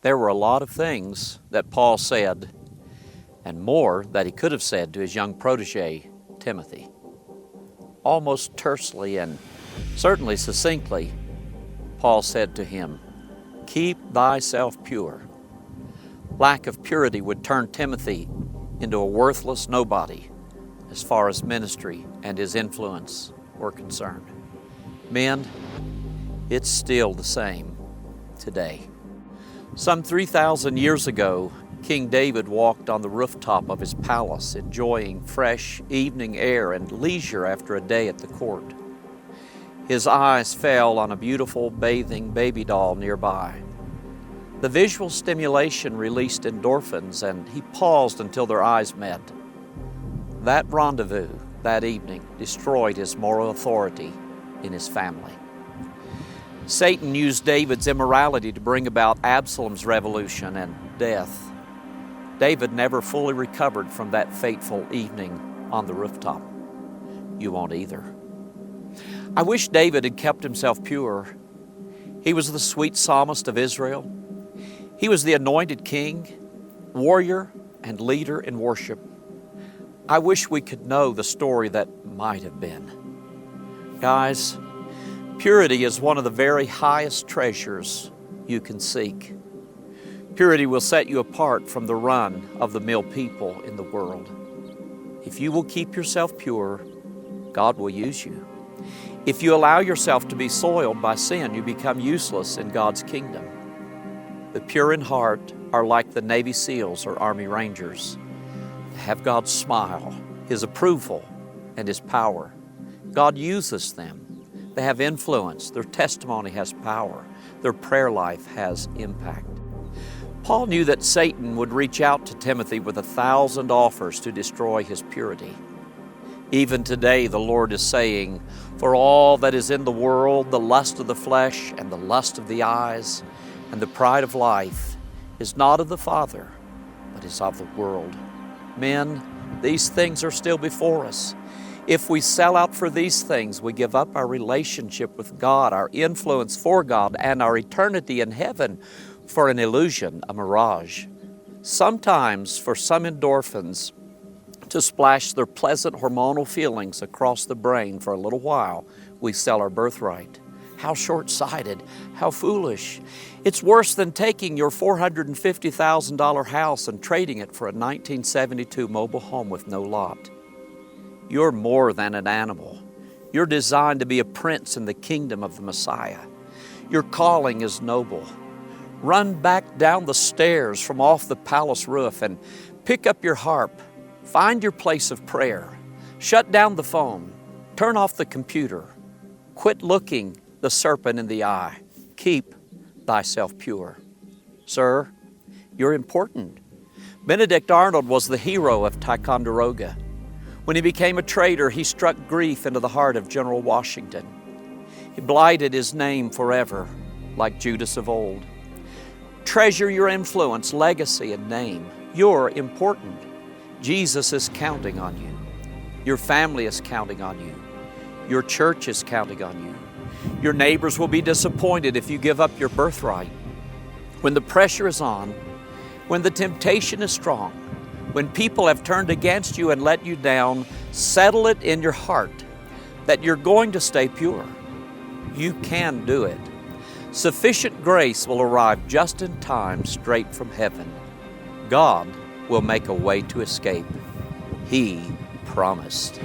There were a lot of things that Paul said, and more that he could have said to his young protege, Timothy. Almost tersely and certainly succinctly, Paul said to him, "Keep thyself pure." Lack of purity would turn Timothy into a worthless nobody as far as ministry and his influence were concerned. Men, it's still the same today. Some 3,000 years ago, King David walked on the rooftop of his palace, enjoying fresh evening air and leisure after a day at the court. His eyes fell on a beautiful bathing baby doll nearby. The visual stimulation released endorphins, and he paused until their eyes met. That rendezvous that evening destroyed his moral authority in his family. Satan used David's immorality to bring about Absalom's revolution and death. David never fully recovered from that fateful evening on the rooftop. You won't either. I wish David had kept himself pure. He was the sweet psalmist of Israel. He was the anointed king, warrior, and leader in worship. I wish we could know the story that might have been. Guys, purity is one of the very highest treasures you can seek. Purity will set you apart from the run-of-the-mill people in the world. If you will keep yourself pure, God will use you. If you allow yourself to be soiled by sin, you become useless in God's kingdom. The pure in heart are like the Navy SEALs or Army Rangers. They have God's smile, His approval, and His power. God uses them. They have influence. Their testimony has power. Their prayer life has impact. Paul knew that Satan would reach out to Timothy with 1,000 offers to destroy his purity. Even today, the Lord is saying, "For all that is in the world, the lust of the flesh and the lust of the eyes and the pride of life is not of the Father, but is of the world." Men, these things are still before us. If we sell out for these things, we give up our relationship with God, our influence for God, and our eternity in heaven for an illusion, a mirage. Sometimes for some endorphins to splash their pleasant hormonal feelings across the brain for a little while, we sell our birthright. How short-sighted, how foolish. It's worse than taking your $450,000 house and trading it for a 1972 mobile home with no lot. You're more than an animal. You're designed to be a prince in the kingdom of the Messiah. Your calling is noble. Run back down the stairs from off the palace roof and pick up your harp. Find your place of prayer. Shut down the phone. Turn off the computer. Quit looking the serpent in the eye. Keep thyself pure. Sir, you're important. Benedict Arnold was the hero of Ticonderoga. When he became a traitor, he struck grief into the heart of General Washington. He blighted his name forever, like Judas of old. Treasure your influence, legacy, and name. You're important. Jesus is counting on you. Your family is counting on you. Your church is counting on you. Your neighbors will be disappointed if you give up your birthright. When the pressure is on, when the temptation is strong, when people have turned against you and let you down, settle it in your heart that you're going to stay pure. You can do it. Sufficient grace will arrive just in time straight from heaven. God will make a way to escape. He promised.